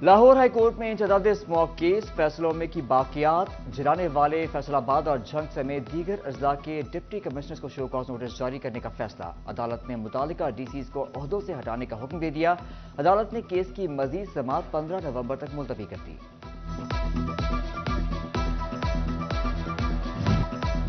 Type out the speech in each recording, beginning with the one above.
Lahore high court میں انتداد smoke case فیصلوں میں کی باقیات جلانے والے فیصل آباد اور جھنگ سمیت دیگر اضلاع کے ڈپٹی کمشنرز کو شو کاز نوٹس جاری کرنے کا فیصلہ عدالت نے متعلقہ ڈی سیز کو عہدوں سے ہٹانے کا حکم دے دیا عدالت نے کیس کی مزید سماعت 15 نومبر تک ملتوی کر دی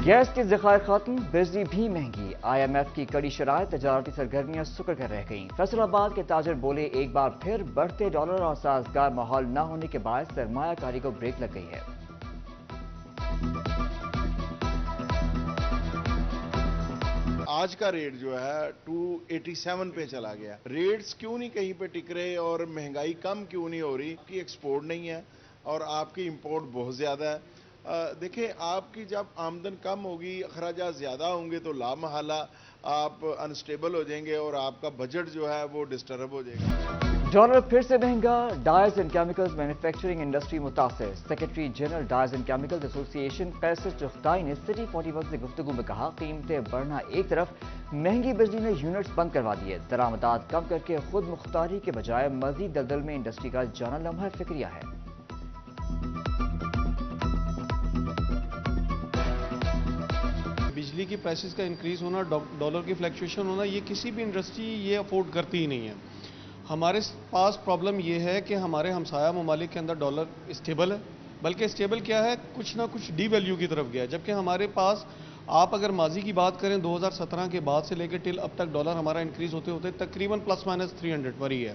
گیس کے ذخائر ختم بجلی بھی مہنگی آئی ایم ایف کی کڑی شرائط تجارتی سرگرمیاں سکڑ کر رہ گئیں فیصل آباد کے تاجر بولے ایک بار پھر بڑھتے ڈالر اور سازگار ماحول نہ ہونے کے باعث سرمایہ کاری کو بریک لگ گئی ہے آج کا ریٹ جو ہے 287 پہ چلا گیا ریٹس کیوں نہیں کہیں پہ ٹک رہے اور مہنگائی کم کیوں نہیں ہو رہی کہ ایکسپورٹ نہیں ہے اور آپ کی امپورٹ بہت زیادہ ہے دیکھیں آپ کی جب آمدن کم ہوگی اخراجات زیادہ ہوں گے تو لا محالہ آپ انسٹیبل ہو جائیں گے اور آپ کا بجٹ جو ہے وہ ڈسٹرب ہو جائے گا ڈالر پھر سے مہنگا dyes and chemicals manufacturing industry متاثر secretary general dyes and chemicals association قیصر چغتائی نے سٹی 41 سے گفتگو میں کہا قیمتیں بڑھنا ایک طرف مہنگی بجلی نے یونٹس بند کروا دیے درآمدات کم کر کے خود مختاری کے بجائے مزید دلدل میں انڈسٹری کا جانا لمحہ فکریہ ہے بجلی کی پرائسز کا انکریز ہونا ڈالر کی فلیکچویشن ہونا یہ کسی بھی انڈسٹری یہ افورڈ کرتی ہی نہیں ہے ہمارے پاس پرابلم یہ ہے کہ ہمارے ہمسایہ ممالک کے اندر ڈالر اسٹیبل ہے بلکہ اسٹیبل کیا ہے کچھ نہ کچھ ڈی ویلیو کی طرف گیا جبکہ ہمارے پاس آپ اگر ماضی کی بات کریں 2017 کے بعد سے لے کے ٹل اب تک ڈالر ہمارا انکریز ہوتے ہوتے تقریباً پلس مائنس 300 پر ہی ہے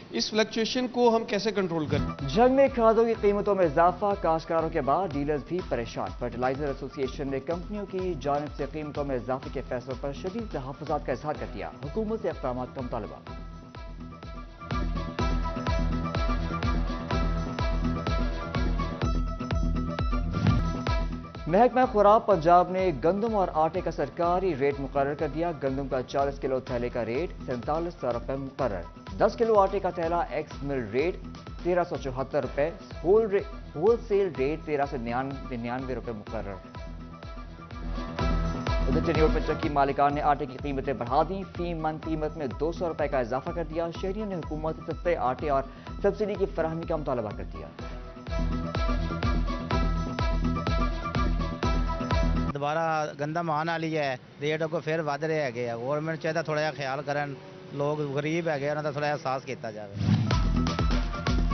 اس فلیکچویشن کو ہم کیسے کنٹرول کریں جنگ میں کھادوں کی قیمتوں میں اضافہ کاشتکاروں کے بعد ڈیلرز بھی پریشان فرٹیلائزر ایسوسی ایشن نے کمپنیوں کی جانب سے قیمتوں میں اضافے کے فیصلوں پر شدید تحفظات کا اظہار کر دیا حکومت سے اقدامات کا مطالبہ محکمہ خوراک پنجاب نے گندم اور آٹے کا سرکاری ریٹ مقرر کر دیا گندم کا 40 کلو تھیلے کا ریٹ 4700 روپے مقرر 10 کلو آٹے کا تھیلا ایکس مل ریٹ 1374 روپے ہول سیل ریٹ 1399 روپے مقرر ادھر چنیوٹ میں چکی مالکان نے آٹے کی قیمتیں بڑھا دیں فی من قیمت میں 200 روپے کا اضافہ کر دیا شہریوں نے حکومت سے سستے آٹے اور سبسڈی کی فراہمی کا مطالبہ کر دیا دوبارہ گندم آنے والی ہے ریٹ کو پھر ود رہے ہیں گورنمنٹ چاہیے تھوڑا جہا خیال کرن لوگ غریب ہے انہوں کا تھوڑا احساس کیتا جائے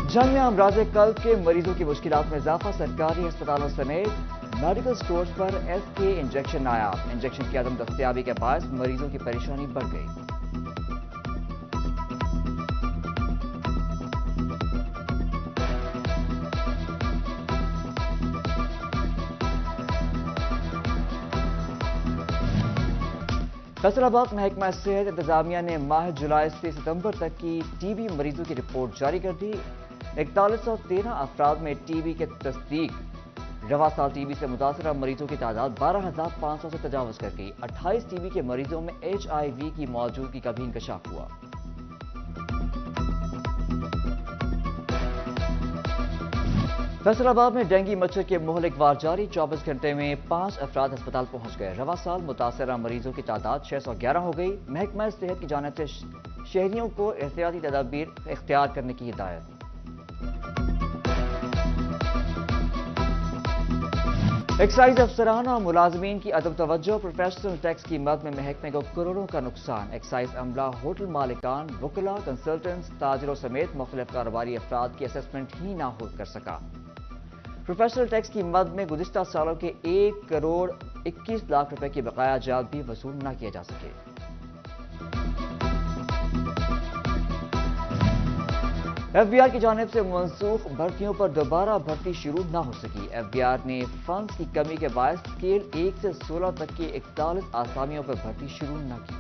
جنگ میں امراض قلب کے مریضوں کی مشکلات میں اضافہ سرکاری ہسپتالوں سمیت میڈیکل سٹورز پر ایس کے انجیکشن نایاب انجیکشن کی عدم دستیابی کے باعث مریضوں کی پریشانی بڑھ گئی فیصل آباد محکمہ صحت انتظامیہ نے ماہ جولائی سے ستمبر تک کی ٹی بی مریضوں کی رپورٹ جاری کر دی 4113 افراد میں ٹی بی کی تصدیق رواں سال ٹی بی سے متاثرہ مریضوں کی تعداد 12500 سے تجاوز کر گئی 28 ٹی بی کے مریضوں میں ایچ آئی وی کی موجودگی کا بھی انکشاف ہوا فیصل آباد میں ڈینگی مچھر کے مہلک وار جاری 24 گھنٹے میں 5 افراد ہسپتال پہنچ گئے رواں سال متاثرہ مریضوں کی تعداد 611 ہو گئی محکمہ صحت کی جانب سے شہریوں کو احتیاطی تدابیر اختیار کرنے کی ہدایت ایکسائز افسران اور ملازمین کی عدم توجہ پروفیشنل ٹیکس کی مد میں محکمے کو کروڑوں کا نقصان ایکسائز عملہ ہوٹل مالکان وکلاء کنسلٹنٹس تاجروں سمیت مختلف کاروباری افراد کی اسسمنٹ ہی نہ کر سکا پروفیشنل ٹیکس کی مد میں گزشتہ سالوں کے 1 کروڑ 21 لاکھ روپے کی بقایا جات بھی وصول نہ کیا جا سکے ایف بی آر کی جانب سے منسوخ بھرتیوں پر دوبارہ بھرتی شروع نہ ہو سکی ایف بی آر نے فنڈز کی کمی کے باعث اسکیل 1 سے 16 تک کی 41 آسامیوں پر بھرتی شروع نہ کی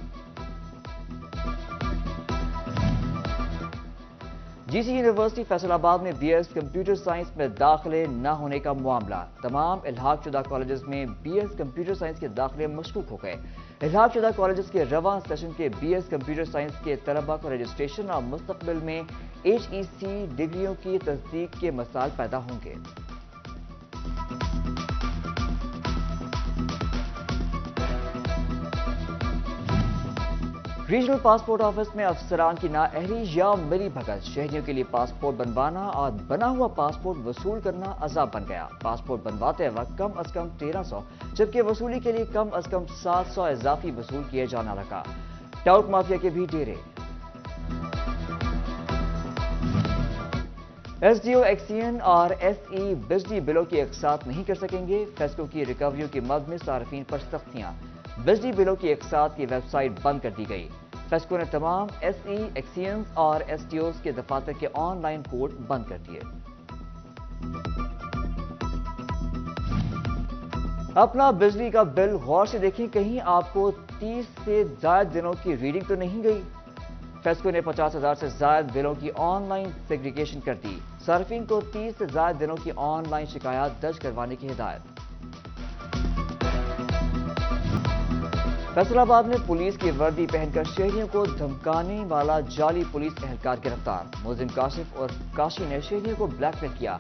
جی سی یونیورسٹی فیصل آباد میں بی ایس کمپیوٹر سائنس میں داخلے نہ ہونے کا معاملہ تمام الحاق شدہ کالجز میں بی ایس کمپیوٹر سائنس کے داخلے مشکوک ہو گئے الحاق شدہ کالجز کے رواں سیشن کے بی ایس کمپیوٹر سائنس کے طلباء کو رجسٹریشن اور مستقبل میں ایچ ای سی ڈگریوں کی تصدیق کے مسائل پیدا ہوں گے ریجنل پاسپورٹ آفس میں افسران کی نااہلی یا ملی بھگت، شہریوں کے لیے پاسپورٹ بنوانا اور بنا ہوا پاسپورٹ وصول کرنا عذاب بن گیا۔ پاسپورٹ بنواتے وقت کم از کم 1300 جبکہ وصولی کے لیے کم از کم 700 اضافی وصول کیے جانا لگا۔ ٹاؤٹ مافیا کے بھی ڈیرے۔ ایس ڈی او ایکسین اور ایس ای بجلی بلوں کی اقساط نہیں کر سکیں گے، فیصلوں کی ریکوریوں کے مد میں صارفین پر سختیاں، بجلی بلوں کی اقساط کی ویب سائٹ بند کر دی گئی۔ فیصلوں نے تمام ایس ای ایکسینز اور ایس ٹی اوز کے دفاتر کے آن لائن کوڈ بند کر دیے۔ اپنا بجلی کا بل غور سے دیکھیں، کہیں آپ کو 30 سے زائد دنوں کی ریڈنگ تو نہیں گئی۔ فیسکو نے 50,000 سے زائد بلوں کی آن لائن سیگریگیشن کر دی، صارفین کو 30 سے زائد دنوں کی آن لائن شکایات درج کروانے کی ہدایت۔ فیصل آباد میں پولیس کی وردی پہن کر شہریوں کو دھمکانے والا جعلی پولیس اہلکار گرفتار، ملزم کاشف اور کاشی نے شہریوں کو بلیک میل کیا،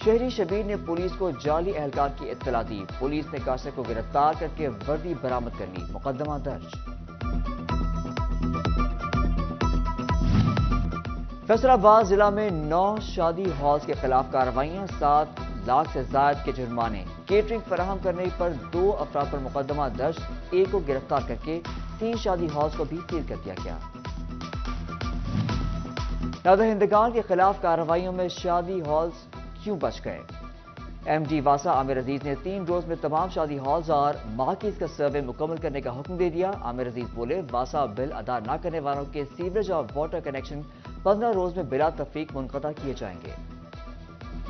شہری شبیر نے پولیس کو جعلی اہلکار کی اطلاع دی، پولیس نے کاشف کو گرفتار کر کے وردی برآمد کر لی، مقدمہ درج۔ فیصل آباد ضلع میں 9 شادی ہالز کے خلاف کارروائیاں، 7 لاکھ سے زائد کے جرمانے، کیٹرنگ فراہم کرنے پر 2 افراد پر مقدمہ درج، ایک کو گرفتار کر کے 3 شادی ہالز کو بھی سیل کر دیا گیا۔ نادرہندگان کے خلاف کارروائیوں میں شادی ہالز کیوں بچ گئے؟ ایم ڈی واسا عامر عزیز نے 3 روز میں تمام شادی ہالز اور مارکیز کا سروے مکمل کرنے کا حکم دے دیا۔ عامر عزیز بولے، واسا بل ادا نہ کرنے والوں کے سیوریج اور واٹر کنیکشن 15 روز میں بلا تفریق منقطع کیے جائیں گے۔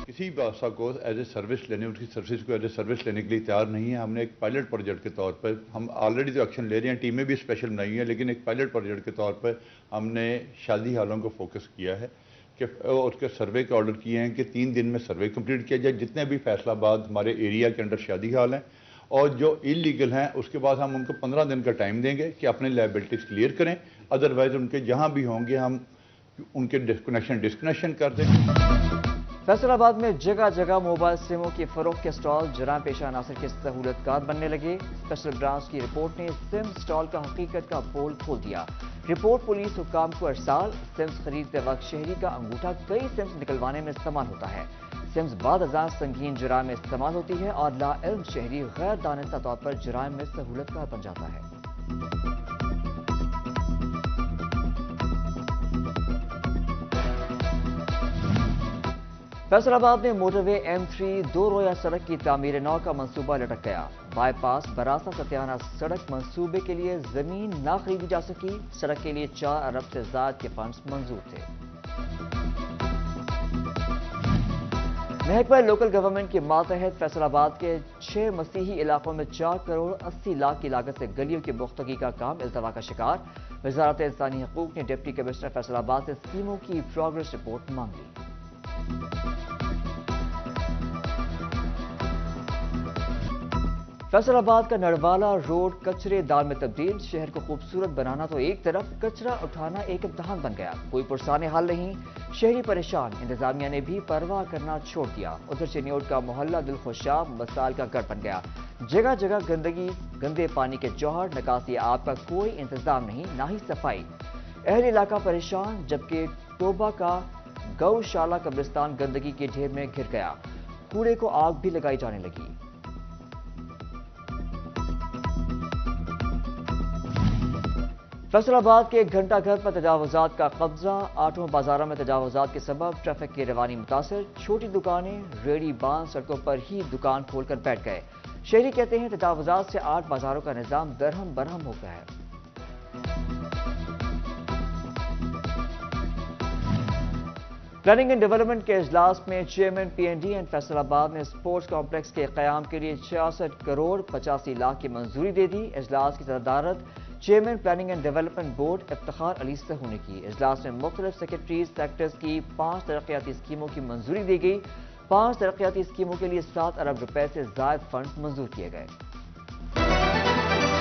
کسی بھی حادثہ کو ایز اے سروس لینے، ان کی سروس کو ایز اے سروس لینے کے لیے تیار نہیں ہے۔ ہم نے ایک پائلٹ پروجیکٹ کے طور پر، ہم آلریڈی تو ایکشن لے رہے ہیں، ٹیمیں بھی اسپیشل بنائی ہوئی ہیں، لیکن ایک پائلٹ پروجیکٹ کے طور پر ہم نے شادی ہالوں کو فوکس کیا ہے کہ اس کے سروے کے آرڈر کیے ہیں کہ 3 دن میں سروے کمپلیٹ کیا جائے، جتنے بھی فیصل آباد ہمارے ایریا کے اندر شادی ہال ہیں اور جو انلیگل ہیں اس کے بعد ہم ان کو 15 دن کا ٹائم دیں گے کہ اپنے لائبلٹیز کلیئر کریں، ادروائز ان کے جہاں بھی ہوں گے ہم ان کے ڈسکنیکشن کر دیں۔ فیصل آباد میں جگہ جگہ موبائل سموں کے فروخت کے سٹال جرائم پیشہ عناصر کے سہولت کار بننے لگے۔ اسپیشل برانچ کی رپورٹ نے سم سٹال کا حقیقت کا پول کھول دیا، رپورٹ پولیس حکام کو ارسال۔ سمز خریدتے وقت شہری کا انگوٹھا کئی سمز نکلوانے میں استعمال ہوتا ہے، سمز بعد ازاں سنگین جرائم میں استعمال ہوتی ہے اور لا علم شہری غیر دانستہ طور پر جرائم میں سہولت کار بن جاتا ہے۔ فیصل آباد میں موٹر وے M3 2 رویہ سڑک کی تعمیر نو کا منصوبہ لٹک گیا، بائی پاس براسا ستیانہ سڑک منصوبے کے لیے زمین نہ خریدی جا سکی، سڑک کے لیے 4 ارب سے زائد کے فنڈز منظور تھے۔ محکمہ لوکل گورنمنٹ کے ماتحت فیصل آباد کے 6 مسیحی علاقوں میں 4 کروڑ 80 لاکھ کی لاگت سے گلیوں کی پختگی کا کام التوا کا شکار، وزارت انسانی حقوق نے ڈپٹی کمشنر فیصل آباد سے اسکیموں کی پروگرس رپورٹ مانگ لی۔ فیصل آباد کا نڑوالا روڈ کچرے دار میں تبدیل، شہر کو خوبصورت بنانا تو ایک طرف، کچرا اٹھانا ایک امتحان بن گیا، کوئی پرسان حل نہیں، شہری پریشان، انتظامیہ نے بھی پرواہ کرنا چھوڑ دیا۔ ادھر چنیوٹ کا محلہ دلخوشاب مسائل کا گڑھ بن گیا، جگہ جگہ گندگی، گندے پانی کے جوہر، نکاسی آب کا کوئی انتظام نہیں، نہ ہی صفائی، اہل علاقہ پریشان، جبکہ ٹوبہ کا گوشالہ قبرستان گندگی کے ڈھیر میں گھر گیا، کوڑے کو آگ بھی لگائی جانے لگی۔ فیصل آباد کے گھنٹہ گھر پر تجاوزات کا قبضہ، 8 بازاروں میں تجاوزات کے سبب ٹریفک کی روانی متاثر، چھوٹی دکانیں، ریڑھی باندھ سڑکوں پر ہی دکان کھول کر بیٹھ گئے، شہری کہتے ہیں تجاوزات سے 8 بازاروں کا نظام درہم برہم ہو گیا ہے۔ پلاننگ اینڈ ڈیولپمنٹ کے اجلاس میں چیئرمین PND اینڈ فیصل آباد نے اسپورٹس کمپلیکس کے قیام کے لیے 66 کروڑ 85 لاکھ کی منظوری دے دی۔ اجلاس کی صدارت chairman planning and development board Iftikhar Ali Sahu نے کی۔ اجلاس میں مختلف سیکرٹریز سیکٹرز کی 5 ترقیاتی اسکیموں کی منظوری دی گئی، 5 ترقیاتی اسکیموں کے لیے 7 ارب روپے سے زائد فنڈز منظور کیے گئے۔